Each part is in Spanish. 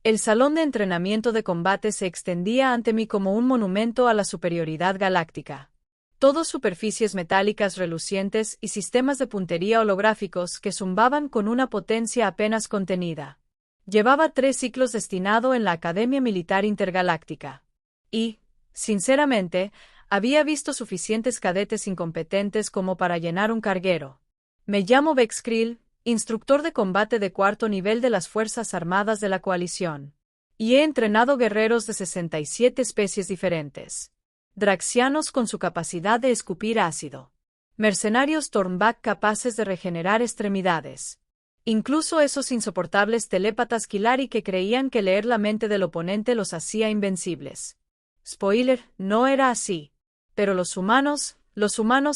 El salón de entrenamiento de combate se extendía ante mí como un monumento a la superioridad galáctica. Todo superficies metálicas relucientes y sistemas de puntería holográficos que zumbaban con una potencia apenas contenida. Llevaba 3 ciclos destinado en la Academia Militar Intergaláctica. Y, sinceramente, había visto suficientes cadetes incompetentes como para llenar un carguero. Me llamo Vex Krill, instructor de combate de 4º nivel de las Fuerzas Armadas de la Coalición. Y he entrenado guerreros de 67 especies diferentes. Draxianos con su capacidad de escupir ácido. Mercenarios Tornback capaces de regenerar extremidades. Incluso esos insoportables telépatas Kilari que creían que leer la mente del oponente los hacía invencibles. Spoiler, no era así. Pero los humanos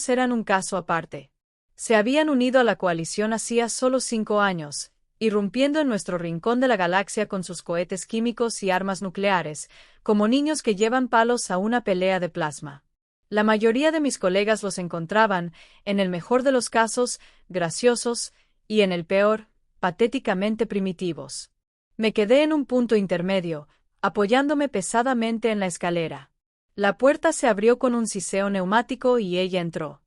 eran un caso aparte. Se habían unido a la coalición hacía solo 5 años, irrumpiendo en nuestro rincón de la galaxia con sus cohetes químicos y armas nucleares, como niños que llevan palos a una pelea de plasma. La mayoría de mis colegas los encontraban, en el mejor de los casos, graciosos, y en el peor, patéticamente primitivos. Me quedé en un punto intermedio, apoyándome pesadamente en la escalera. La puerta se abrió con un siseo neumático y ella entró.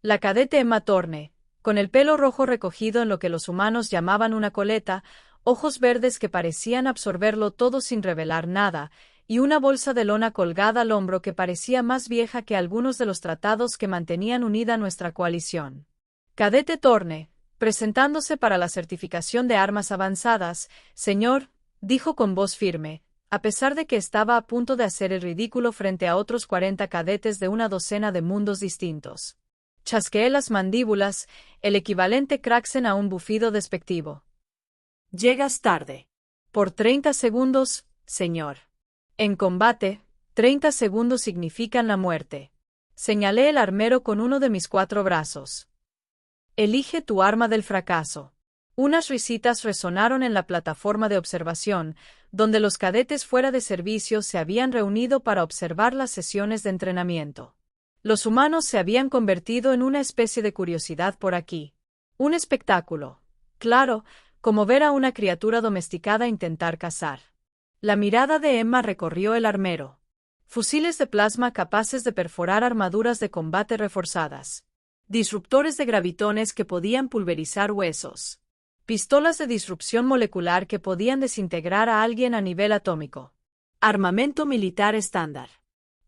La cadete Emma Thorne, con el pelo rojo recogido en lo que los humanos llamaban una coleta, ojos verdes que parecían absorberlo todo sin revelar nada, y una bolsa de lona colgada al hombro que parecía más vieja que algunos de los tratados que mantenían unida nuestra coalición. Cadete Thorne, presentándose para la certificación de armas avanzadas, señor, dijo con voz firme, a pesar de que estaba a punto de hacer el ridículo frente a otros 40 cadetes de una docena de mundos distintos. Chasqueé las mandíbulas, el equivalente Kraxen a un bufido despectivo. Llegas tarde. Por 30 segundos, señor. En combate, 30 segundos significan la muerte. Señalé el armero con uno de mis 4 brazos. Elige tu arma del fracaso. Unas risitas resonaron en la plataforma de observación, donde los cadetes fuera de servicio se habían reunido para observar las sesiones de entrenamiento. Los humanos se habían convertido en una especie de curiosidad por aquí. Un espectáculo, claro, como ver a una criatura domesticada intentar cazar. La mirada de Emma recorrió el armero. Fusiles de plasma capaces de perforar armaduras de combate reforzadas. Disruptores de gravitones que podían pulverizar huesos. Pistolas de disrupción molecular que podían desintegrar a alguien a nivel atómico. Armamento militar estándar.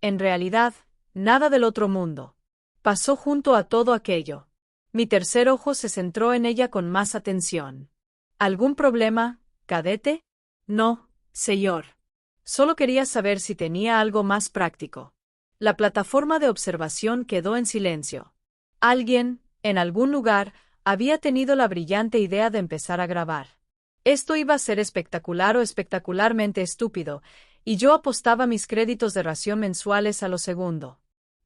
En realidad, nada del otro mundo. Pasó junto a todo aquello. Mi tercer ojo se centró en ella con más atención. ¿Algún problema, cadete? No, señor. Solo quería saber si tenía algo más práctico. La plataforma de observación quedó en silencio. Alguien, en algún lugar, había tenido la brillante idea de empezar a grabar. Esto iba a ser espectacular o espectacularmente estúpido, y yo apostaba mis créditos de ración mensuales a lo segundo.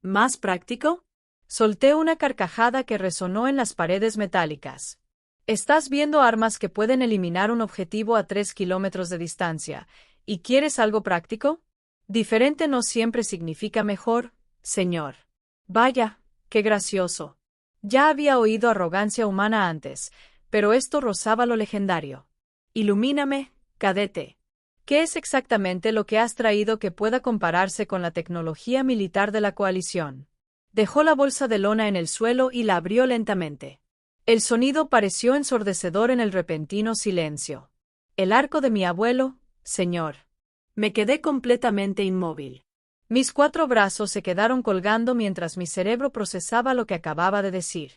¿Más práctico? Solté una carcajada que resonó en las paredes metálicas. Estás viendo armas que pueden eliminar un objetivo a 3 kilómetros de distancia, ¿y quieres algo práctico? Diferente no siempre significa mejor, señor. Vaya, qué gracioso. Ya había oído arrogancia humana antes, pero esto rozaba lo legendario. Ilumíname, cadete. ¿Qué es exactamente lo que has traído que pueda compararse con la tecnología militar de la coalición? Dejó la bolsa de lona en el suelo y la abrió lentamente. El sonido pareció ensordecedor en el repentino silencio. El arco de mi abuelo, señor. Me quedé completamente inmóvil. Mis 4 brazos se quedaron colgando mientras mi cerebro procesaba lo que acababa de decir.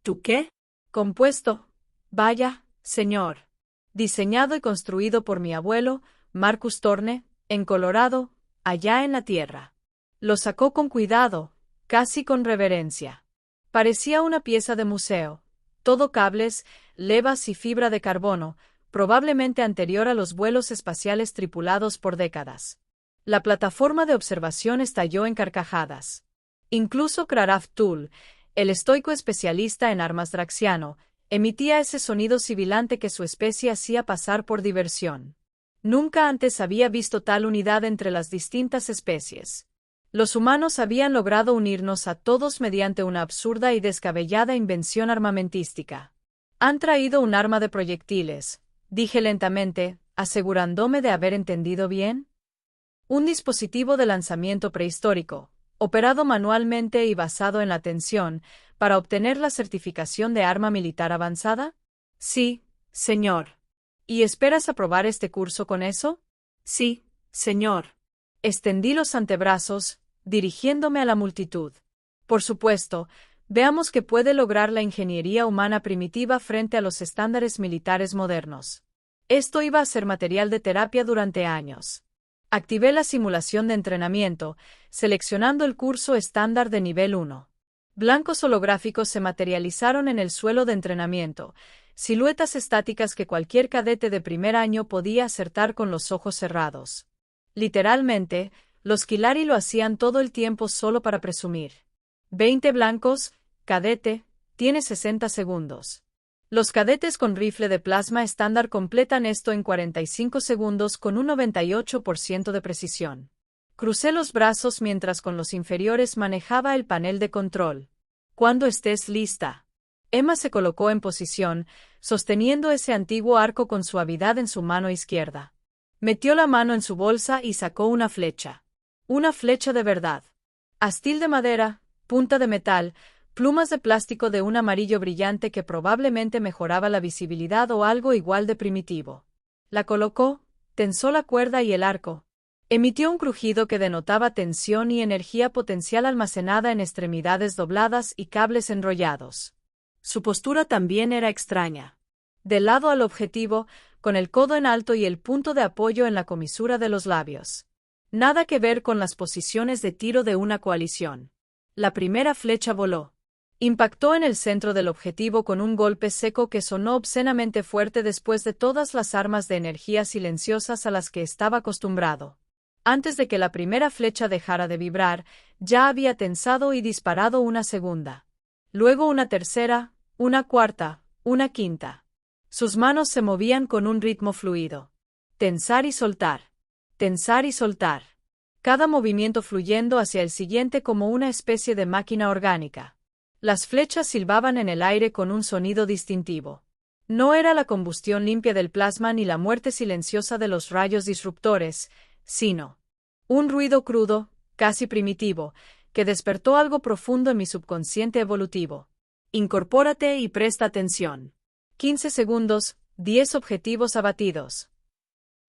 ¿Tú qué? Compuesto. Vaya, señor. Diseñado y construido por mi abuelo, Marcus Thorne, en Colorado, allá en la Tierra. Lo sacó con cuidado, casi con reverencia. Parecía una pieza de museo, todo cables, levas y fibra de carbono, probablemente anterior a los vuelos espaciales tripulados por décadas. La plataforma de observación estalló en carcajadas. Incluso Kraraf Tul, el estoico especialista en armas draxiano, emitía ese sonido sibilante que su especie hacía pasar por diversión. Nunca antes había visto tal unidad entre las distintas especies. Los humanos habían logrado unirnos a todos mediante una absurda y descabellada invención armamentística. Han traído un arma de proyectiles, dije lentamente, asegurándome de haber entendido bien. Un dispositivo de lanzamiento prehistórico, operado manualmente y basado en la tensión, para obtener la certificación de arma militar avanzada. Sí, señor. ¿Y esperas aprobar este curso con eso? Sí, señor. Extendí los antebrazos, dirigiéndome a la multitud. Por supuesto, veamos qué puede lograr la ingeniería humana primitiva frente a los estándares militares modernos. Esto iba a ser material de terapia durante años. Activé la simulación de entrenamiento, seleccionando el curso estándar de nivel 1. Blancos holográficos se materializaron en el suelo de entrenamiento, siluetas estáticas que cualquier cadete de primer año podía acertar con los ojos cerrados. Literalmente, los Kilari lo hacían todo el tiempo solo para presumir. 20 blancos, cadete, tiene 60 segundos. Los cadetes con rifle de plasma estándar completan esto en 45 segundos con un 98% de precisión. Crucé los brazos mientras con los inferiores manejaba el panel de control. Cuando estés lista. Emma se colocó en posición, sosteniendo ese antiguo arco con suavidad en su mano izquierda. Metió la mano en su bolsa y sacó una flecha. Una flecha de verdad. Astil de madera, punta de metal, plumas de plástico de un amarillo brillante que probablemente mejoraba la visibilidad o algo igual de primitivo. La colocó, tensó la cuerda y el arco. Emitió un crujido que denotaba tensión y energía potencial almacenada en extremidades dobladas y cables enrollados. Su postura también era extraña. De lado al objetivo, con el codo en alto y el punto de apoyo en la comisura de los labios. Nada que ver con las posiciones de tiro de una coalición. La primera flecha voló. Impactó en el centro del objetivo con un golpe seco que sonó obscenamente fuerte después de todas las armas de energía silenciosas a las que estaba acostumbrado. Antes de que la primera flecha dejara de vibrar, ya había tensado y disparado una segunda. Luego una tercera, una cuarta, una quinta. Sus manos se movían con un ritmo fluido. Tensar y soltar. Tensar y soltar. Cada movimiento fluyendo hacia el siguiente como una especie de máquina orgánica. Las flechas silbaban en el aire con un sonido distintivo. No era la combustión limpia del plasma ni la muerte silenciosa de los rayos disruptores, sino un ruido crudo, casi primitivo, que despertó algo profundo en mi subconsciente evolutivo. Incorpórate y presta atención. 15 segundos, 10 objetivos abatidos.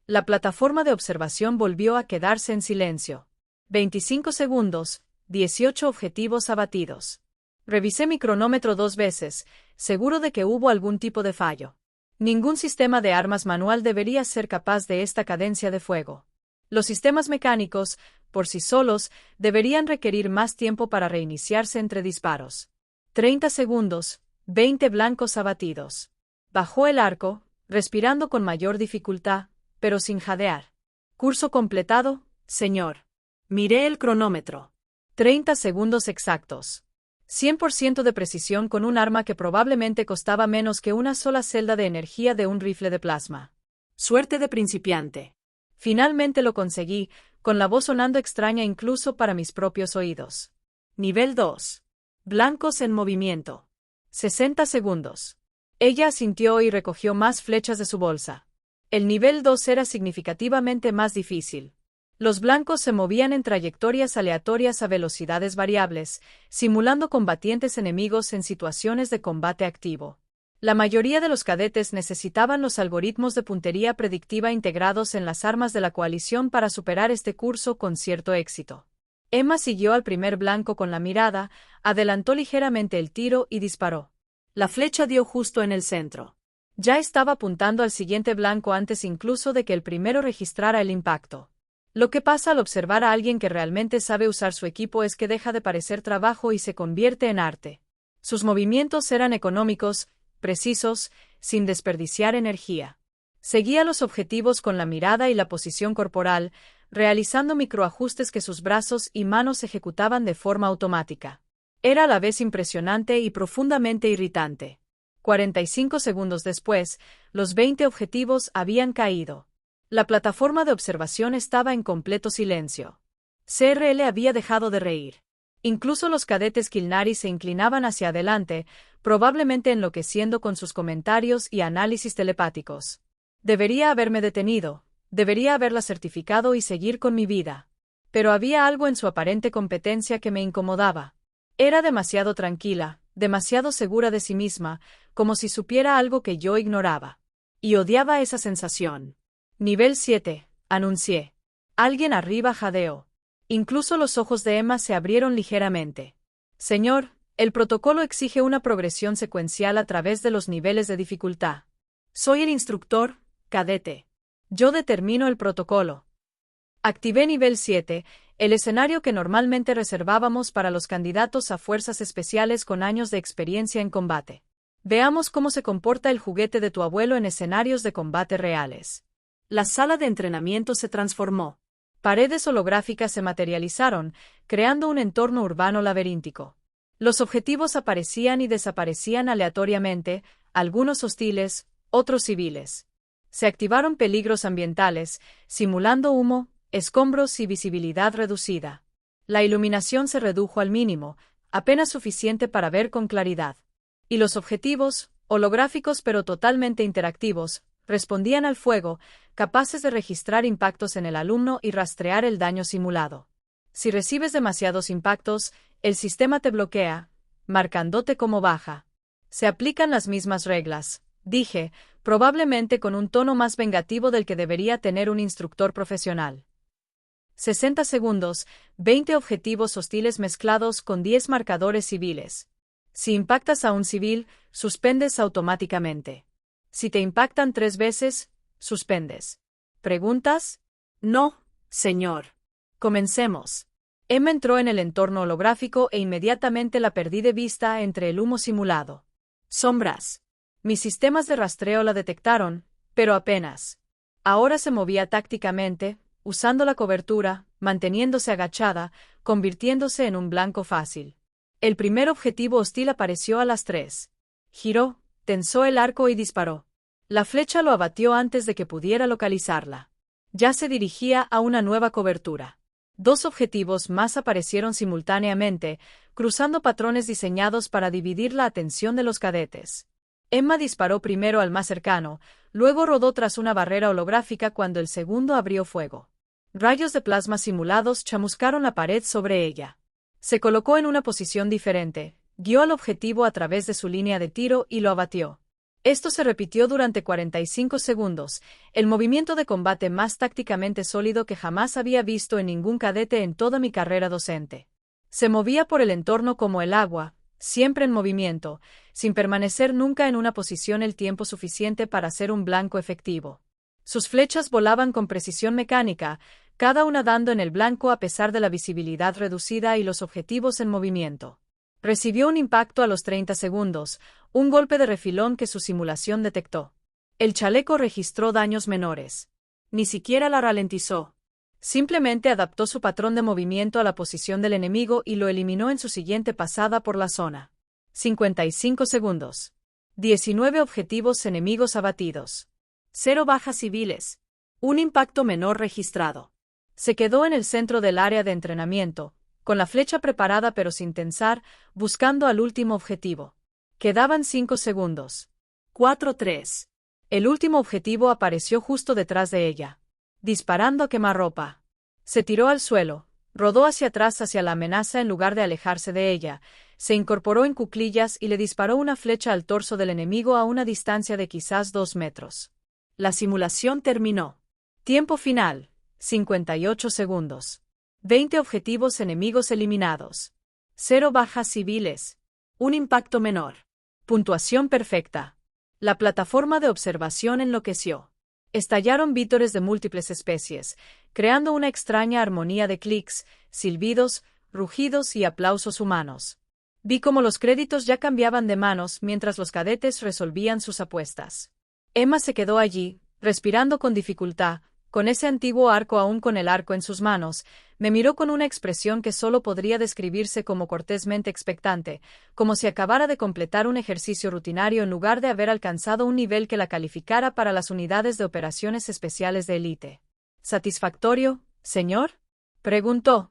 La plataforma de observación volvió a quedarse en silencio. 25 segundos, 18 objetivos abatidos. Revisé mi cronómetro 2 veces, seguro de que hubo algún tipo de fallo. Ningún sistema de armas manual debería ser capaz de esta cadencia de fuego. Los sistemas mecánicos, por sí solos, deberían requerir más tiempo para reiniciarse entre disparos. 30 segundos, 20 blancos abatidos. Bajó el arco, respirando con mayor dificultad, pero sin jadear. Curso completado, señor. Miré el cronómetro. 30 segundos exactos. 100% de precisión con un arma que probablemente costaba menos que una sola celda de energía de un rifle de plasma. Suerte de principiante. Finalmente lo conseguí, con la voz sonando extraña incluso para mis propios oídos. Nivel 2. Blancos en movimiento. 60 segundos. Ella asintió y recogió más flechas de su bolsa. El nivel 2 era significativamente más difícil. Los blancos se movían en trayectorias aleatorias a velocidades variables, simulando combatientes enemigos en situaciones de combate activo. La mayoría de los cadetes necesitaban los algoritmos de puntería predictiva integrados en las armas de la coalición para superar este curso con cierto éxito. Emma siguió al primer blanco con la mirada, adelantó ligeramente el tiro y disparó. La flecha dio justo en el centro. Ya estaba apuntando al siguiente blanco antes incluso de que el primero registrara el impacto. Lo que pasa al observar a alguien que realmente sabe usar su equipo es que deja de parecer trabajo y se convierte en arte. Sus movimientos eran económicos, precisos, sin desperdiciar energía. Seguía los objetivos con la mirada y la posición corporal, realizando microajustes que sus brazos y manos ejecutaban de forma automática. Era a la vez impresionante y profundamente irritante. 45 segundos después, los 20 objetivos habían caído. La plataforma de observación estaba en completo silencio. CRL había dejado de reír. Incluso los cadetes Kilnari se inclinaban hacia adelante, probablemente enloqueciendo con sus comentarios y análisis telepáticos. Debería haberme detenido, debería haberla certificado y seguir con mi vida. Pero había algo en su aparente competencia que me incomodaba. Era demasiado tranquila, demasiado segura de sí misma, como si supiera algo que yo ignoraba. Y odiaba esa sensación. Nivel 7, anuncié. Alguien arriba jadeó. Incluso los ojos de Emma se abrieron ligeramente. Señor, el protocolo exige una progresión secuencial a través de los niveles de dificultad. Soy el instructor, cadete. Yo determino el protocolo. Activé nivel 7, el escenario que normalmente reservábamos para los candidatos a fuerzas especiales con años de experiencia en combate. Veamos cómo se comporta el juguete de tu abuelo en escenarios de combate reales. La sala de entrenamiento se transformó. Paredes holográficas se materializaron, creando un entorno urbano laberíntico. Los objetivos aparecían y desaparecían aleatoriamente, algunos hostiles, otros civiles. Se activaron peligros ambientales, simulando humo, escombros y visibilidad reducida. La iluminación se redujo al mínimo, apenas suficiente para ver con claridad. Y los objetivos, holográficos pero totalmente interactivos, respondían al fuego, capaces de registrar impactos en el alumno y rastrear el daño simulado. Si recibes demasiados impactos, el sistema te bloquea, marcándote como baja. Se aplican las mismas reglas, dije, probablemente con un tono más vengativo del que debería tener un instructor profesional. 60 segundos, 20 objetivos hostiles mezclados con 10 marcadores civiles. Si impactas a un civil, suspendes automáticamente. Si te impactan 3 veces, suspendes. ¿Preguntas? No, señor. Comencemos. Emma entró en el entorno holográfico e inmediatamente la perdí de vista entre el humo simulado. Sombras. Mis sistemas de rastreo la detectaron, pero apenas. Ahora se movía tácticamente, usando la cobertura, manteniéndose agachada, convirtiéndose en un blanco fácil. El primer objetivo hostil apareció a las 3. Giró, tensó el arco y disparó. La flecha lo abatió antes de que pudiera localizarla. Ya se dirigía a una nueva cobertura. 2 objetivos más aparecieron simultáneamente, cruzando patrones diseñados para dividir la atención de los cadetes. Emma disparó primero al más cercano, luego rodó tras una barrera holográfica cuando el segundo abrió fuego. Rayos de plasma simulados chamuscaron la pared sobre ella. Se colocó en una posición diferente, guió al objetivo a través de su línea de tiro y lo abatió. Esto se repitió durante 45 segundos, el movimiento de combate más tácticamente sólido que jamás había visto en ningún cadete en toda mi carrera docente. Se movía por el entorno como el agua, siempre en movimiento, sin permanecer nunca en una posición el tiempo suficiente para ser un blanco efectivo. Sus flechas volaban con precisión mecánica, cada una dando en el blanco a pesar de la visibilidad reducida y los objetivos en movimiento. Recibió un impacto a los 30 segundos, un golpe de refilón que su simulación detectó. El chaleco registró daños menores. Ni siquiera la ralentizó. Simplemente adaptó su patrón de movimiento a la posición del enemigo y lo eliminó en su siguiente pasada por la zona. 55 segundos. 19 objetivos enemigos abatidos. 0 bajas civiles. Un impacto menor registrado. Se quedó en el centro del área de entrenamiento, con la flecha preparada pero sin tensar, buscando al último objetivo. Quedaban 5 segundos. 4-3. El último objetivo apareció justo detrás de ella. Disparando a quemarropa. Se tiró al suelo, rodó hacia atrás hacia la amenaza en lugar de alejarse de ella, se incorporó en cuclillas y le disparó una flecha al torso del enemigo a una distancia de quizás 2 metros. La simulación terminó. Tiempo final, 58 segundos. 20 objetivos enemigos eliminados. 0 bajas civiles. Un impacto menor. Puntuación perfecta. La plataforma de observación enloqueció. Estallaron vítores de múltiples especies, creando una extraña armonía de clics, silbidos, rugidos y aplausos humanos. Vi cómo los créditos ya cambiaban de manos mientras los cadetes resolvían sus apuestas. Emma se quedó allí, respirando con dificultad, con ese antiguo arco aún con el arco en sus manos, me miró con una expresión que solo podría describirse como cortésmente expectante, como si acabara de completar un ejercicio rutinario en lugar de haber alcanzado un nivel que la calificara para las unidades de operaciones especiales de élite. ¿Satisfactorio, señor?, preguntó.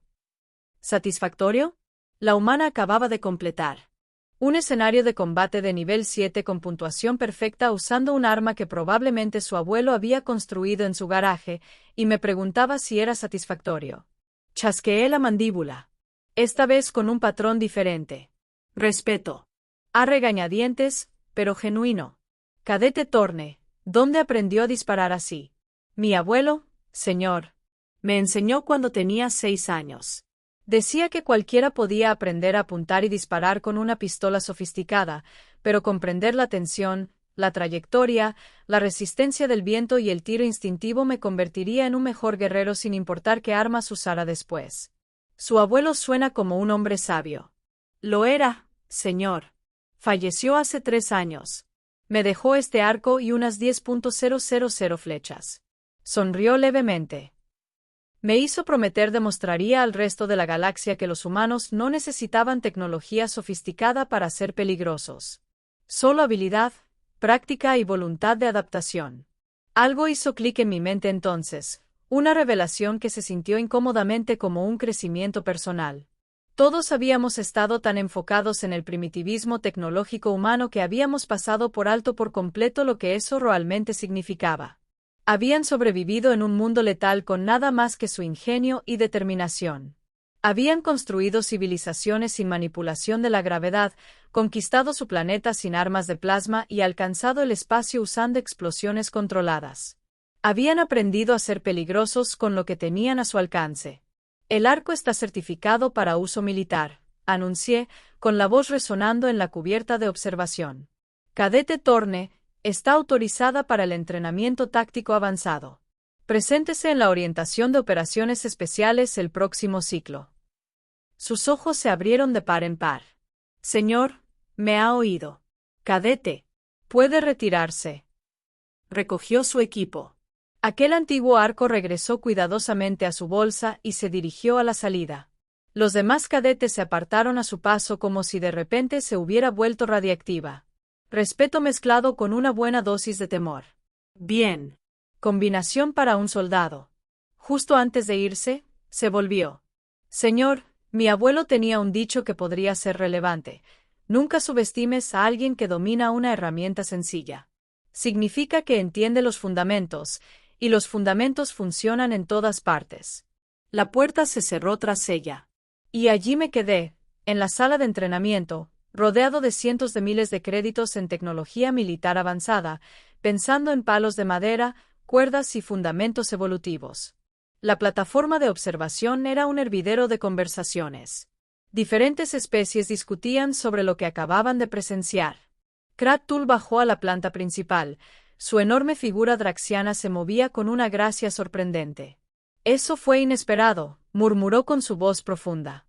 ¿Satisfactorio? La humana acababa de completar. Un escenario de combate de nivel 7 con puntuación perfecta usando un arma que probablemente su abuelo había construido en su garaje, y me preguntaba si era satisfactorio. Chasqueé la mandíbula. Esta vez con un patrón diferente. Respeto. A regañadientes, pero genuino. Cadete Thorne, ¿dónde aprendió a disparar así? Mi abuelo, señor. Me enseñó cuando tenía 6 años. Decía que cualquiera podía aprender a apuntar y disparar con una pistola sofisticada, pero comprender la tensión, la trayectoria, la resistencia del viento y el tiro instintivo me convertiría en un mejor guerrero sin importar qué armas usara después. Su abuelo suena como un hombre sabio. Lo era, señor. Falleció hace 3 años. Me dejó este arco y unas 10.000 flechas. Sonrió levemente. Me hizo prometer demostraría al resto de la galaxia que los humanos no necesitaban tecnología sofisticada para ser peligrosos. Solo habilidad, práctica y voluntad de adaptación. Algo hizo clic en mi mente entonces, una revelación que se sintió incómodamente como un crecimiento personal. Todos habíamos estado tan enfocados en el primitivismo tecnológico humano que habíamos pasado por alto por completo lo que eso realmente significaba. Habían sobrevivido en un mundo letal con nada más que su ingenio y determinación. Habían construido civilizaciones sin manipulación de la gravedad, conquistado su planeta sin armas de plasma y alcanzado el espacio usando explosiones controladas. Habían aprendido a ser peligrosos con lo que tenían a su alcance. El arco está certificado para uso militar, anuncié, con la voz resonando en la cubierta de observación. Cadete Thorne, está autorizada para el entrenamiento táctico avanzado. Preséntese en la orientación de operaciones especiales el próximo ciclo. Sus ojos se abrieron de par en par. Señor, me ha oído. Cadete, puede retirarse. Recogió su equipo. Aquel antiguo arco regresó cuidadosamente a su bolsa y se dirigió a la salida. Los demás cadetes se apartaron a su paso como si de repente se hubiera vuelto radiactiva. Respeto mezclado con una buena dosis de temor. Bien. Combinación para un soldado. Justo antes de irse, se volvió. Señor, mi abuelo tenía un dicho que podría ser relevante. Nunca subestimes a alguien que domina una herramienta sencilla. Significa que entiende los fundamentos, y los fundamentos funcionan en todas partes. La puerta se cerró tras ella. Y allí me quedé, en la sala de entrenamiento, rodeado de cientos de miles de créditos en tecnología militar avanzada, pensando en palos de madera, cuerdas y fundamentos evolutivos. La plataforma de observación era un hervidero de conversaciones. Diferentes especies discutían sobre lo que acababan de presenciar. Kratul bajó a la planta principal. Su enorme figura draxiana se movía con una gracia sorprendente. Eso fue inesperado, murmuró con su voz profunda.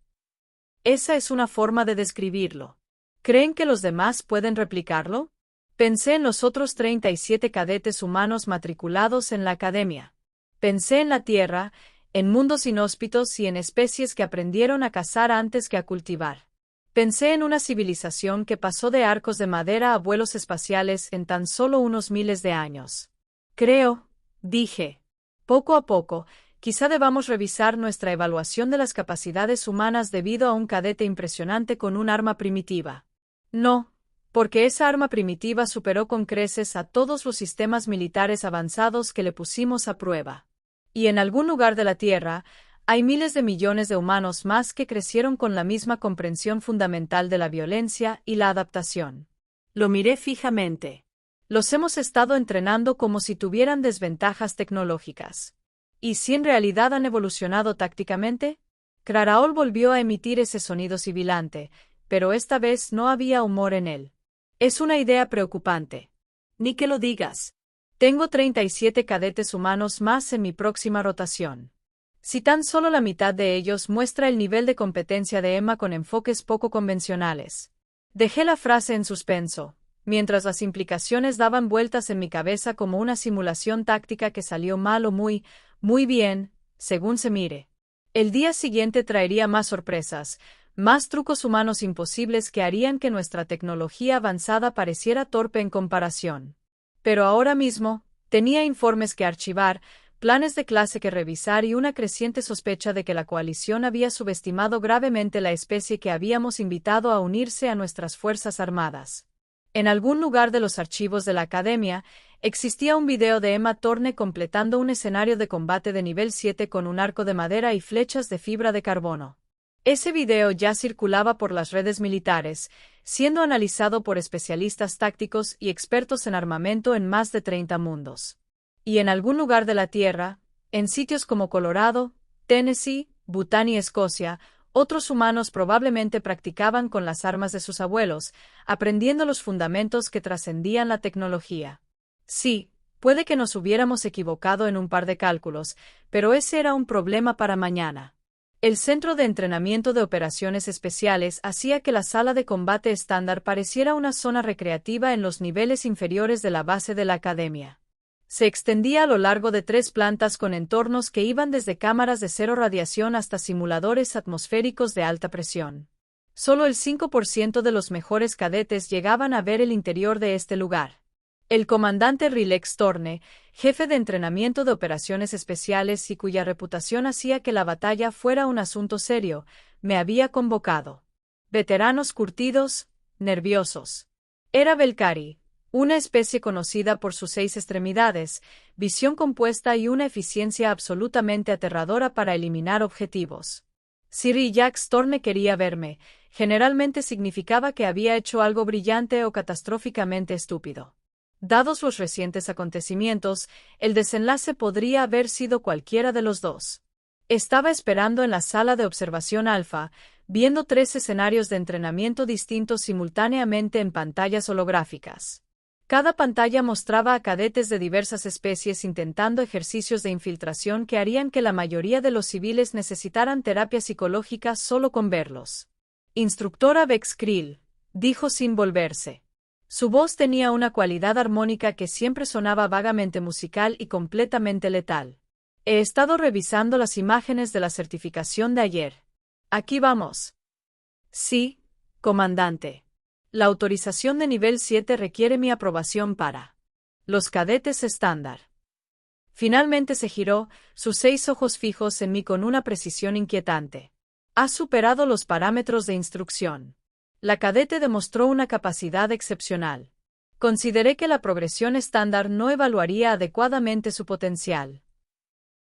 Esa es una forma de describirlo. ¿Creen que los demás pueden replicarlo? Pensé en los otros 37 cadetes humanos matriculados en la academia. Pensé en la Tierra, en mundos inhóspitos y en especies que aprendieron a cazar antes que a cultivar. Pensé en una civilización que pasó de arcos de madera a vuelos espaciales en tan solo unos miles de años. Creo, dije. Poco a poco, quizá debamos revisar nuestra evaluación de las capacidades humanas debido a un cadete impresionante con un arma primitiva. No, porque esa arma primitiva superó con creces a todos los sistemas militares avanzados que le pusimos a prueba. Y en algún lugar de la Tierra, hay miles de millones de humanos más que crecieron con la misma comprensión fundamental de la violencia y la adaptación. Lo miré fijamente. Los hemos estado entrenando como si tuvieran desventajas tecnológicas. ¿Y si en realidad han evolucionado tácticamente? Kraraol volvió a emitir ese sonido sibilante, pero esta vez no había humor en él. Es una idea preocupante. Ni que lo digas. Tengo 37 cadetes humanos más en mi próxima rotación. Si tan solo la mitad de ellos muestra el nivel de competencia de Emma con enfoques poco convencionales. Dejé la frase en suspenso, mientras las implicaciones daban vueltas en mi cabeza como una simulación táctica que salió mal o muy bien, según se mire. El día siguiente traería más sorpresas, más trucos humanos imposibles que harían que nuestra tecnología avanzada pareciera torpe en comparación. Pero ahora mismo, tenía informes que archivar, planes de clase que revisar y una creciente sospecha de que la coalición había subestimado gravemente la especie que habíamos invitado a unirse a nuestras fuerzas armadas. En algún lugar de los archivos de la Academia, existía un video de Emma Thorne completando un escenario de combate de nivel 7 con un arco de madera y flechas de fibra de carbono. Ese video ya circulaba por las redes militares, siendo analizado por especialistas tácticos y expertos en armamento en más de 30 mundos. Y en algún lugar de la Tierra, en sitios como Colorado, Tennessee, Bután y Escocia, otros humanos probablemente practicaban con las armas de sus abuelos, aprendiendo los fundamentos que trascendían la tecnología. Sí, puede que nos hubiéramos equivocado en un par de cálculos, pero ese era un problema para mañana. El Centro de Entrenamiento de Operaciones Especiales hacía que la sala de combate estándar pareciera una zona recreativa en los niveles inferiores de la base de la Academia. Se extendía a lo largo de 3 plantas con entornos que iban desde cámaras de cero radiación hasta simuladores atmosféricos de alta presión. Solo el 5% de los mejores cadetes llegaban a ver el interior de este lugar. El comandante Rilex Thorne, jefe de entrenamiento de operaciones especiales y cuya reputación hacía que la batalla fuera un asunto serio, me había convocado. Veteranos curtidos, nerviosos. Era Belcari, una especie conocida por sus 6 extremidades, visión compuesta y una eficiencia absolutamente aterradora para eliminar objetivos. Sir Jax Thorne quería verme, generalmente significaba que había hecho algo brillante o catastróficamente estúpido. Dados los recientes acontecimientos, el desenlace podría haber sido cualquiera de los dos. Estaba esperando en la sala de observación alfa, viendo 3 escenarios de entrenamiento distintos simultáneamente en pantallas holográficas. Cada pantalla mostraba a cadetes de diversas especies intentando ejercicios de infiltración que harían que la mayoría de los civiles necesitaran terapia psicológica solo con verlos. Instructora Vex Krill, dijo sin volverse. Su voz tenía una cualidad armónica que siempre sonaba vagamente musical y completamente letal. He estado revisando las imágenes de la certificación de ayer. Aquí vamos. Sí, comandante. La autorización de nivel 7 requiere mi aprobación para los cadetes estándar. Finalmente se giró, sus 6 ojos fijos en mí con una precisión inquietante. Has superado los parámetros de instrucción. La cadete demostró una capacidad excepcional. Consideré que la progresión estándar no evaluaría adecuadamente su potencial.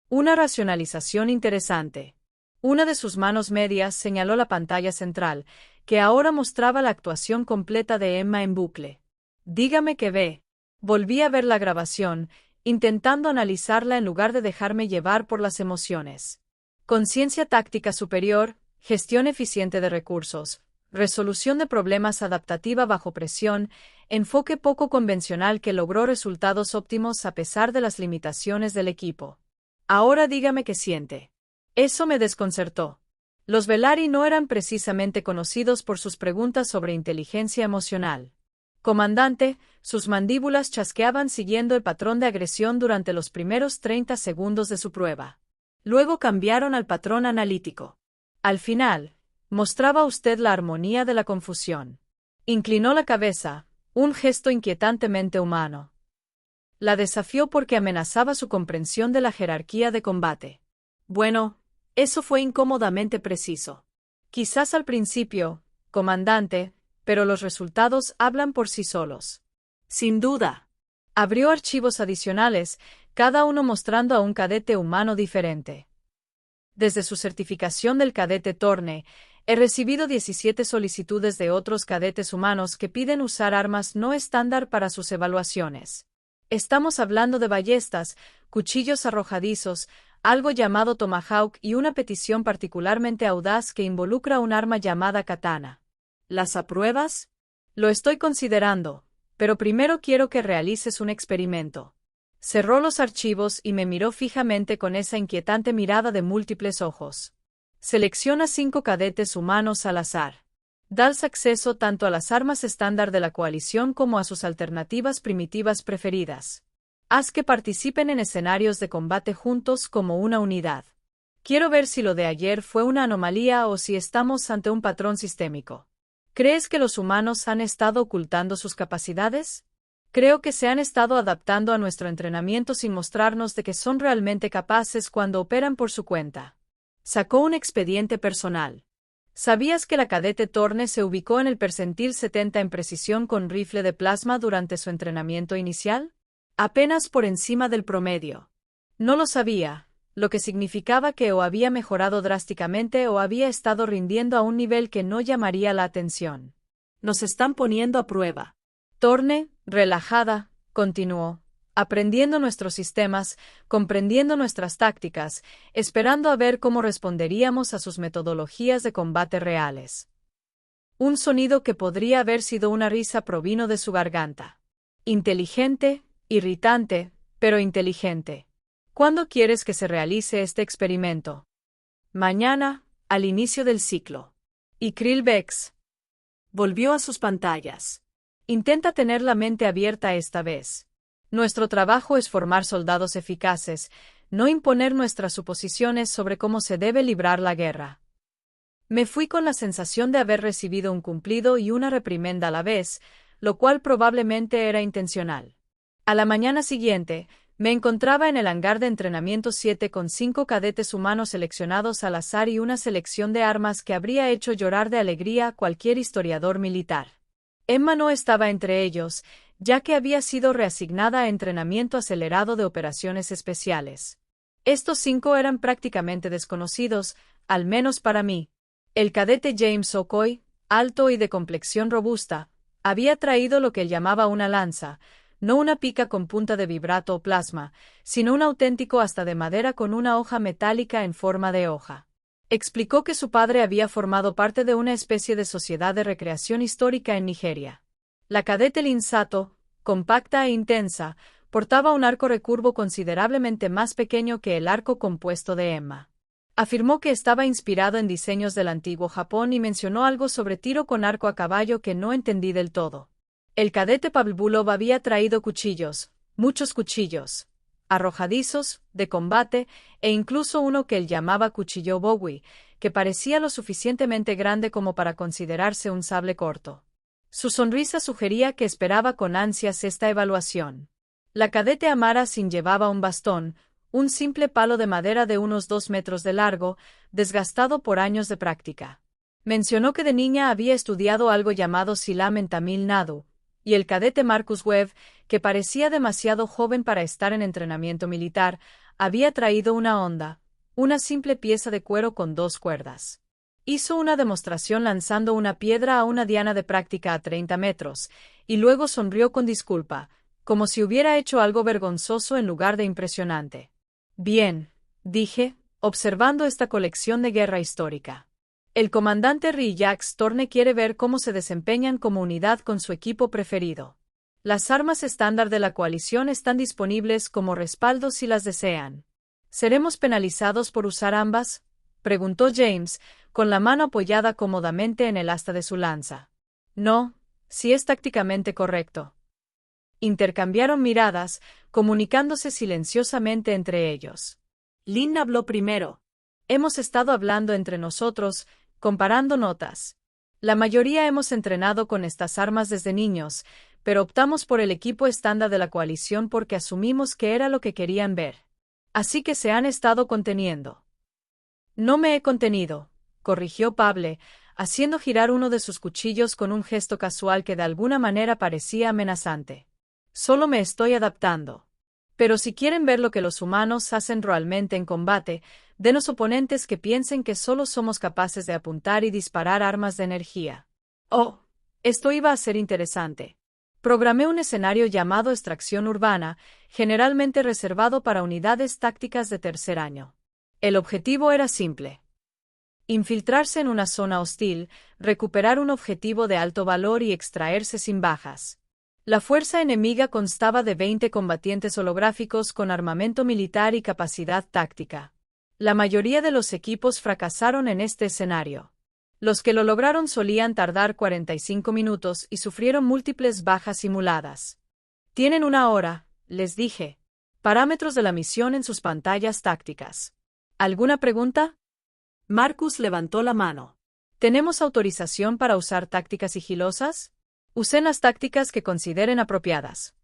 Una racionalización interesante. Una de sus manos medias señaló la pantalla central, que ahora mostraba la actuación completa de Emma en bucle. Dígame qué ve. Volví a ver la grabación, intentando analizarla en lugar de dejarme llevar por las emociones. Conciencia táctica superior, gestión eficiente de recursos, resolución de problemas adaptativa bajo presión, enfoque poco convencional que logró resultados óptimos a pesar de las limitaciones del equipo. Ahora dígame qué siente. Eso me desconcertó. Los Velari no eran precisamente conocidos por sus preguntas sobre inteligencia emocional. Comandante, sus mandíbulas chasqueaban siguiendo el patrón de agresión durante los primeros 30 segundos de su prueba. Luego cambiaron al patrón analítico. Al final, mostraba usted la armonía de la confusión. Inclinó la cabeza, un gesto inquietantemente humano. La desafió porque amenazaba su comprensión de la jerarquía de combate. Bueno, eso fue incómodamente preciso. Quizás al principio, comandante, pero los resultados hablan por sí solos. Sin duda. Abrió archivos adicionales, cada uno mostrando a un cadete humano diferente. Desde su certificación del cadete Thorne, he recibido 17 solicitudes de otros cadetes humanos que piden usar armas no estándar para sus evaluaciones. Estamos hablando de ballestas, cuchillos arrojadizos, algo llamado Tomahawk y una petición particularmente audaz que involucra un arma llamada katana. ¿Las apruebas? Lo estoy considerando, pero primero quiero que realices un experimento. Cerró los archivos y me miró fijamente con esa inquietante mirada de múltiples ojos. Selecciona 5 cadetes humanos al azar. Dales acceso tanto a las armas estándar de la coalición como a sus alternativas primitivas preferidas. Haz que participen en escenarios de combate juntos como una unidad. Quiero ver si lo de ayer fue una anomalía o si estamos ante un patrón sistémico. ¿Crees que los humanos han estado ocultando sus capacidades? Creo que se han estado adaptando a nuestro entrenamiento sin mostrarnos de que son realmente capaces cuando operan por su cuenta. Sacó un expediente personal. ¿Sabías que la cadete Thorne se ubicó en el percentil 70 en precisión con rifle de plasma durante su entrenamiento inicial? Apenas por encima del promedio. No lo sabía, lo que significaba que o había mejorado drásticamente o había estado rindiendo a un nivel que no llamaría la atención. Nos están poniendo a prueba. Thorne, relajada, continuó, aprendiendo nuestros sistemas, comprendiendo nuestras tácticas, esperando a ver cómo responderíamos a sus metodologías de combate reales. Un sonido que podría haber sido una risa provino de su garganta. Inteligente, irritante, pero inteligente. ¿Cuándo quieres que se realice este experimento? Mañana, al inicio del ciclo. Y Krillbex volvió a sus pantallas. Intenta tener la mente abierta esta vez. Nuestro trabajo es formar soldados eficaces, no imponer nuestras suposiciones sobre cómo se debe librar la guerra. Me fui con la sensación de haber recibido un cumplido y una reprimenda a la vez, lo cual probablemente era intencional. A la mañana siguiente, me encontraba en el hangar de entrenamiento 7 con 5 cadetes humanos seleccionados al azar y una selección de armas que habría hecho llorar de alegría a cualquier historiador militar. Emma no estaba entre ellos, ya que había sido reasignada a entrenamiento acelerado de operaciones especiales. Estos 5 eran prácticamente desconocidos, al menos para mí. El cadete James Okoye, alto y de complexión robusta, había traído lo que él llamaba una lanza, no una pica con punta de vibrato o plasma, sino un auténtico asta de madera con una hoja metálica en forma de hoja. Explicó que su padre había formado parte de una especie de sociedad de recreación histórica en Nigeria. La cadete Linsato, compacta e intensa, portaba un arco recurvo considerablemente más pequeño que el arco compuesto de Emma. Afirmó que estaba inspirado en diseños del antiguo Japón y mencionó algo sobre tiro con arco a caballo que no entendí del todo. El cadete Pavlov había traído cuchillos, muchos cuchillos, arrojadizos, de combate, e incluso uno que él llamaba cuchillo Bowie, que parecía lo suficientemente grande como para considerarse un sable corto. Su sonrisa sugería que esperaba con ansias esta evaluación. La cadete Amara Singh llevaba un bastón, un simple palo de madera de unos 2 metros de largo, desgastado por años de práctica. Mencionó que de niña había estudiado algo llamado Silam en Tamil Nadu, y el cadete Marcus Webb, que parecía demasiado joven para estar en entrenamiento militar, había traído una honda, una simple pieza de cuero con 2 cuerdas. Hizo una demostración lanzando una piedra a una diana de práctica a 30 metros, y luego sonrió con disculpa, como si hubiera hecho algo vergonzoso en lugar de impresionante. Bien, dije, observando esta colección de guerra histórica. El comandante Rijax Thorne quiere ver cómo se desempeñan como unidad con su equipo preferido. Las armas estándar de la coalición están disponibles como respaldo si las desean. ¿Seremos penalizados por usar ambas?, preguntó James, con la mano apoyada cómodamente en el asta de su lanza. No, si es tácticamente correcto. Intercambiaron miradas, comunicándose silenciosamente entre ellos. Lynn habló primero. Hemos estado hablando entre nosotros, comparando notas. La mayoría hemos entrenado con estas armas desde niños, pero optamos por el equipo estándar de la coalición porque asumimos que era lo que querían ver. Así que se han estado conteniendo. No me he contenido, corrigió Pable, haciendo girar uno de sus cuchillos con un gesto casual que de alguna manera parecía amenazante. Solo me estoy adaptando. Pero si quieren ver lo que los humanos hacen realmente en combate, denos oponentes que piensen que solo somos capaces de apuntar y disparar armas de energía. Oh, esto iba a ser interesante. Programé un escenario llamado extracción urbana, generalmente reservado para unidades tácticas de tercer año. El objetivo era simple: infiltrarse en una zona hostil, recuperar un objetivo de alto valor y extraerse sin bajas. La fuerza enemiga constaba de 20 combatientes holográficos con armamento militar y capacidad táctica. La mayoría de los equipos fracasaron en este escenario. Los que lo lograron solían tardar 45 minutos y sufrieron múltiples bajas simuladas. Tienen 1 hora, les dije. Parámetros de la misión en sus pantallas tácticas. ¿Alguna pregunta? Marcus levantó la mano. ¿Tenemos autorización para usar tácticas sigilosas? Usen las tácticas que consideren apropiadas.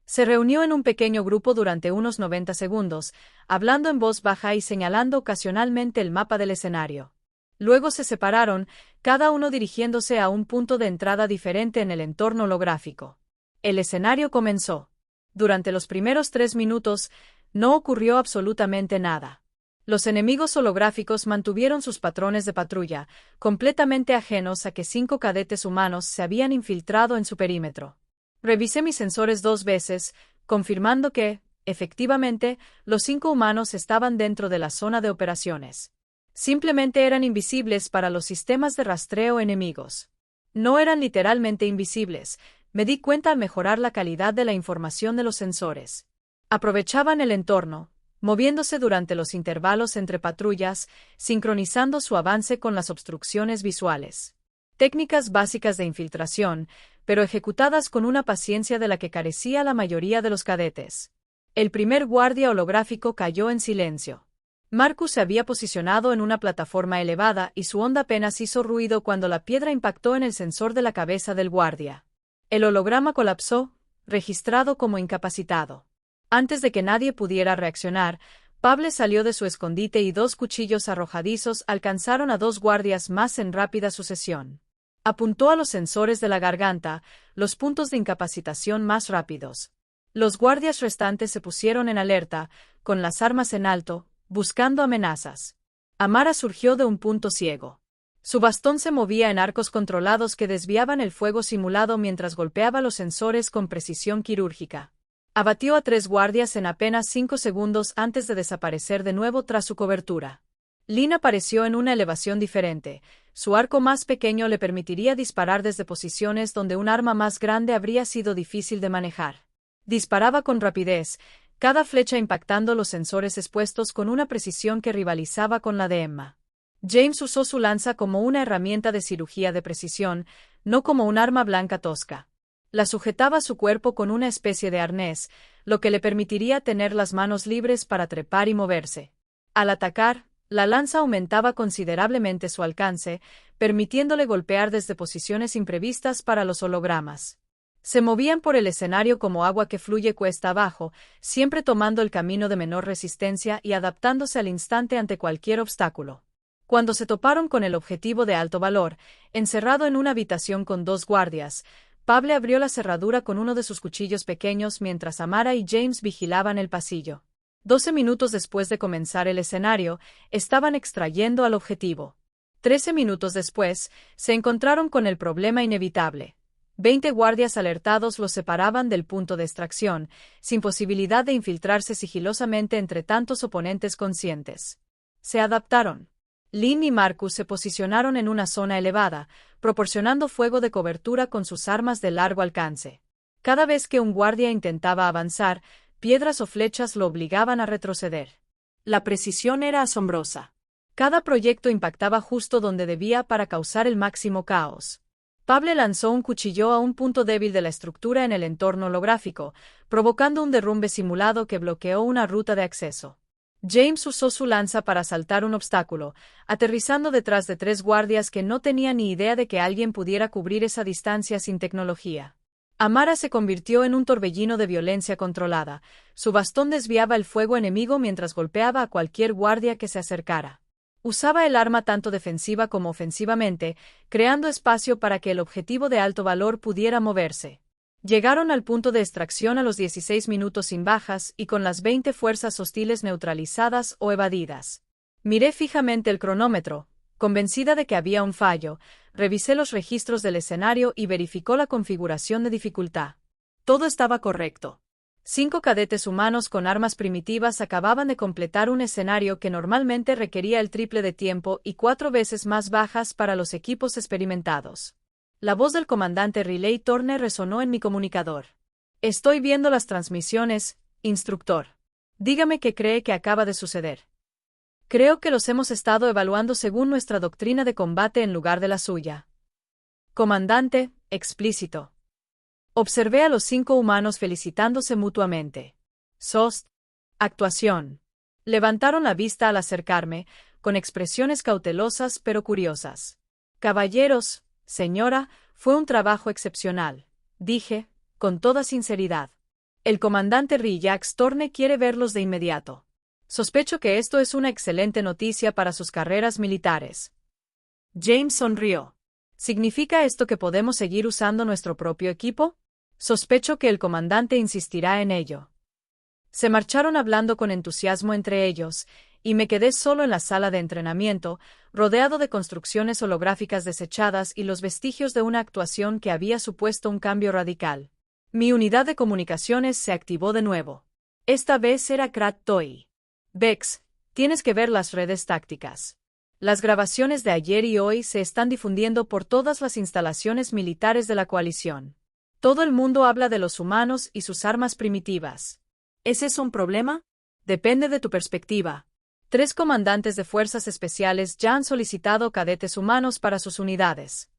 Se reunió en un pequeño grupo durante unos 90 segundos, hablando en voz baja y señalando ocasionalmente el mapa del escenario. Luego se separaron, cada uno dirigiéndose a un punto de entrada diferente en el entorno holográfico. El escenario comenzó. Durante los primeros 3 minutos, no ocurrió absolutamente nada. Los enemigos holográficos mantuvieron sus patrones de patrulla, completamente ajenos a que 5 cadetes humanos se habían infiltrado en su perímetro. Revisé mis sensores 2 veces, confirmando que, efectivamente, los 5 humanos estaban dentro de la zona de operaciones. Simplemente eran invisibles para los sistemas de rastreo enemigos. No eran literalmente invisibles, me di cuenta al mejorar la calidad de la información de los sensores. Aprovechaban el entorno, moviéndose durante los intervalos entre patrullas, sincronizando su avance con las obstrucciones visuales. Técnicas básicas de infiltración, pero ejecutadas con una paciencia de la que carecía la mayoría de los cadetes. El primer guardia holográfico cayó en silencio. Marcus se había posicionado en una plataforma elevada y su onda apenas hizo ruido cuando la piedra impactó en el sensor de la cabeza del guardia. El holograma colapsó, registrado como incapacitado. Antes de que nadie pudiera reaccionar, Pable salió de su escondite y 2 cuchillos arrojadizos alcanzaron a 2 guardias más en rápida sucesión. Apuntó a los sensores de la garganta, los puntos de incapacitación más rápidos. Los guardias restantes se pusieron en alerta, con las armas en alto, buscando amenazas. Amara surgió de un punto ciego. Su bastón se movía en arcos controlados que desviaban el fuego simulado mientras golpeaba los sensores con precisión quirúrgica. Abatió a 3 guardias en apenas 5 segundos antes de desaparecer de nuevo tras su cobertura. Lynn apareció en una elevación diferente. Su arco más pequeño le permitiría disparar desde posiciones donde un arma más grande habría sido difícil de manejar. Disparaba con rapidez, cada flecha impactando los sensores expuestos con una precisión que rivalizaba con la de Emma. James usó su lanza como una herramienta de cirugía de precisión, no como un arma blanca tosca. La sujetaba a su cuerpo con una especie de arnés, lo que le permitiría tener las manos libres para trepar y moverse. Al atacar, la lanza aumentaba considerablemente su alcance, permitiéndole golpear desde posiciones imprevistas para los hologramas. Se movían por el escenario como agua que fluye cuesta abajo, siempre tomando el camino de menor resistencia y adaptándose al instante ante cualquier obstáculo. Cuando se toparon con el objetivo de alto valor, encerrado en una habitación con 2 guardias, Pable abrió la cerradura con uno de sus cuchillos pequeños mientras Amara y James vigilaban el pasillo. 12 minutos después de comenzar el escenario, estaban extrayendo al objetivo. 13 minutos después, se encontraron con el problema inevitable. 20 guardias alertados los separaban del punto de extracción, sin posibilidad de infiltrarse sigilosamente entre tantos oponentes conscientes. Se adaptaron. Lynn y Marcus se posicionaron en una zona elevada, proporcionando fuego de cobertura con sus armas de largo alcance. Cada vez que un guardia intentaba avanzar, piedras o flechas lo obligaban a retroceder. La precisión era asombrosa. Cada proyecto impactaba justo donde debía para causar el máximo caos. Pable lanzó un cuchillo a un punto débil de la estructura en el entorno holográfico, provocando un derrumbe simulado que bloqueó una ruta de acceso. James usó su lanza para saltar un obstáculo, aterrizando detrás de 3 guardias que no tenían ni idea de que alguien pudiera cubrir esa distancia sin tecnología. Amara se convirtió en un torbellino de violencia controlada. Su bastón desviaba el fuego enemigo mientras golpeaba a cualquier guardia que se acercara. Usaba el arma tanto defensiva como ofensivamente, creando espacio para que el objetivo de alto valor pudiera moverse. Llegaron al punto de extracción a los 16 minutos sin bajas y con las 20 fuerzas hostiles neutralizadas o evadidas. Miré fijamente el cronómetro, convencida de que había un fallo, revisé los registros del escenario y verificó la configuración de dificultad. Todo estaba correcto. 5 cadetes humanos con armas primitivas acababan de completar un escenario que normalmente requería el triple de tiempo y 4 veces más bajas para los equipos experimentados. La voz del comandante Riley Turner resonó en mi comunicador. Estoy viendo las transmisiones, instructor. Dígame qué cree que acaba de suceder. Creo que los hemos estado evaluando según nuestra doctrina de combate en lugar de la suya. Comandante, explícito. Observé a los 5 humanos felicitándose mutuamente. SOST. Actuación. Levantaron la vista al acercarme, con expresiones cautelosas pero curiosas. Caballeros, señora, fue un trabajo excepcional, dije, con toda sinceridad. El comandante Rillax Torne quiere verlos de inmediato. Sospecho que esto es una excelente noticia para sus carreras militares. James sonrió. ¿Significa esto que podemos seguir usando nuestro propio equipo? Sospecho que el comandante insistirá en ello. Se marcharon hablando con entusiasmo entre ellos, y me quedé solo en la sala de entrenamiento, rodeado de construcciones holográficas desechadas y los vestigios de una actuación que había supuesto un cambio radical. Mi unidad de comunicaciones se activó de nuevo. Esta vez era Krat Toi. Vex, tienes que ver las redes tácticas. Las grabaciones de ayer y hoy se están difundiendo por todas las instalaciones militares de la coalición. Todo el mundo habla de los humanos y sus armas primitivas. ¿Ese es un problema? Depende de tu perspectiva. 3 comandantes de fuerzas especiales ya han solicitado cadetes humanos para sus unidades.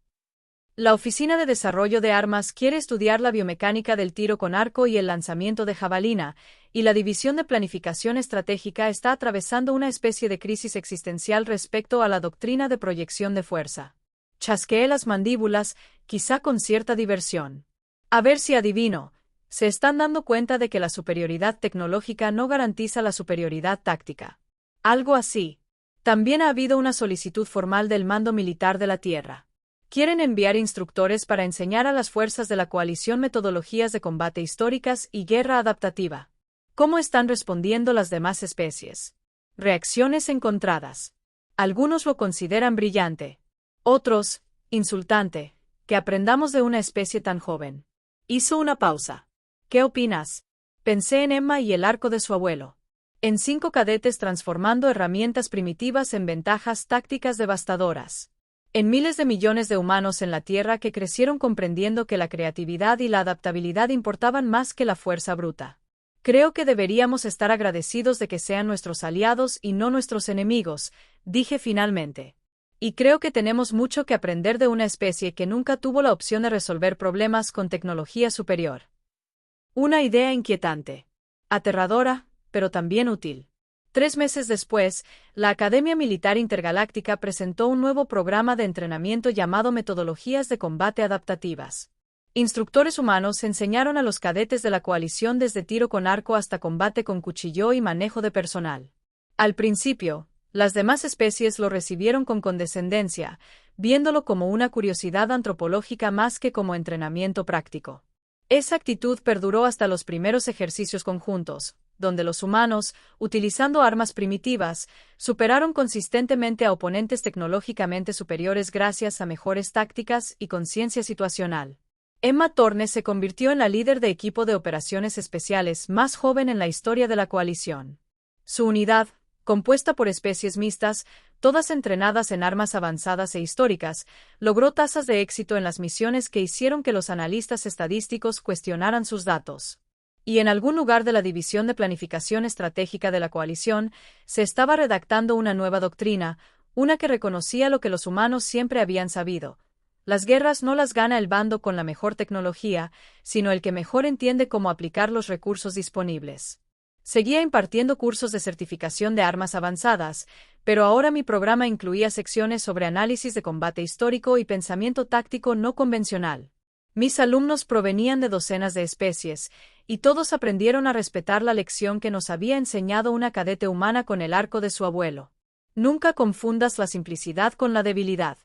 La Oficina de Desarrollo de Armas quiere estudiar la biomecánica del tiro con arco y el lanzamiento de jabalina, y la División de Planificación Estratégica está atravesando una especie de crisis existencial respecto a la doctrina de proyección de fuerza. Chasqueé las mandíbulas, quizá con cierta diversión. A ver si adivino. Se están dando cuenta de que la superioridad tecnológica no garantiza la superioridad táctica. Algo así. También ha habido una solicitud formal del Mando Militar de la Tierra. Quieren enviar instructores para enseñar a las fuerzas de la coalición metodologías de combate históricas y guerra adaptativa. ¿Cómo están respondiendo las demás especies? Reacciones encontradas. Algunos lo consideran brillante. Otros, insultante, que aprendamos de una especie tan joven. Hizo una pausa. ¿Qué opinas? Pensé en Emma y el arco de su abuelo. En 5 cadetes transformando herramientas primitivas en ventajas tácticas devastadoras. En miles de millones de humanos en la Tierra que crecieron comprendiendo que la creatividad y la adaptabilidad importaban más que la fuerza bruta. Creo que deberíamos estar agradecidos de que sean nuestros aliados y no nuestros enemigos, dije finalmente. Y creo que tenemos mucho que aprender de una especie que nunca tuvo la opción de resolver problemas con tecnología superior. Una idea inquietante. Aterradora, pero también útil. 3 meses después, la Academia Militar Intergaláctica presentó un nuevo programa de entrenamiento llamado Metodologías de Combate Adaptativas. Instructores humanos enseñaron a los cadetes de la coalición desde tiro con arco hasta combate con cuchillo y manejo de personal. Al principio, las demás especies lo recibieron con condescendencia, viéndolo como una curiosidad antropológica más que como entrenamiento práctico. Esa actitud perduró hasta los primeros ejercicios conjuntos, donde los humanos, utilizando armas primitivas, superaron consistentemente a oponentes tecnológicamente superiores gracias a mejores tácticas y conciencia situacional. Emma Torne se convirtió en la líder de equipo de operaciones especiales más joven en la historia de la coalición. Su unidad, compuesta por especies mixtas, todas entrenadas en armas avanzadas e históricas, logró tasas de éxito en las misiones que hicieron que los analistas estadísticos cuestionaran sus datos. Y en algún lugar de la División de Planificación Estratégica de la coalición, se estaba redactando una nueva doctrina, una que reconocía lo que los humanos siempre habían sabido. Las guerras no las gana el bando con la mejor tecnología, sino el que mejor entiende cómo aplicar los recursos disponibles. Seguía impartiendo cursos de certificación de armas avanzadas, pero ahora mi programa incluía secciones sobre análisis de combate histórico y pensamiento táctico no convencional. Mis alumnos provenían de docenas de especies, y todos aprendieron a respetar la lección que nos había enseñado una cadete humana con el arco de su abuelo. Nunca confundas la simplicidad con la debilidad.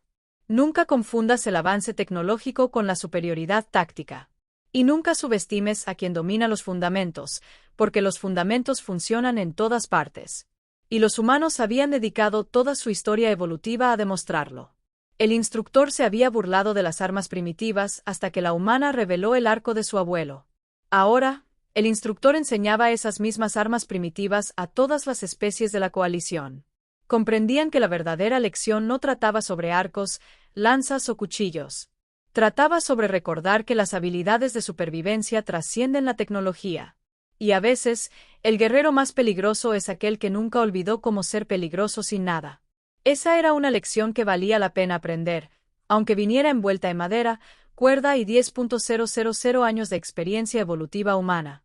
Nunca confundas el avance tecnológico con la superioridad táctica. Y nunca subestimes a quien domina los fundamentos, porque los fundamentos funcionan en todas partes. Y los humanos habían dedicado toda su historia evolutiva a demostrarlo. El instructor se había burlado de las armas primitivas hasta que la humana reveló el arco de su abuelo. Ahora, el instructor enseñaba esas mismas armas primitivas a todas las especies de la coalición. Comprendían que la verdadera lección no trataba sobre arcos, lanzas o cuchillos. Trataba sobre recordar que las habilidades de supervivencia trascienden la tecnología. Y a veces, el guerrero más peligroso es aquel que nunca olvidó cómo ser peligroso sin nada. Esa era una lección que valía la pena aprender, aunque viniera envuelta en madera, cuerda y 10.000 años de experiencia evolutiva humana.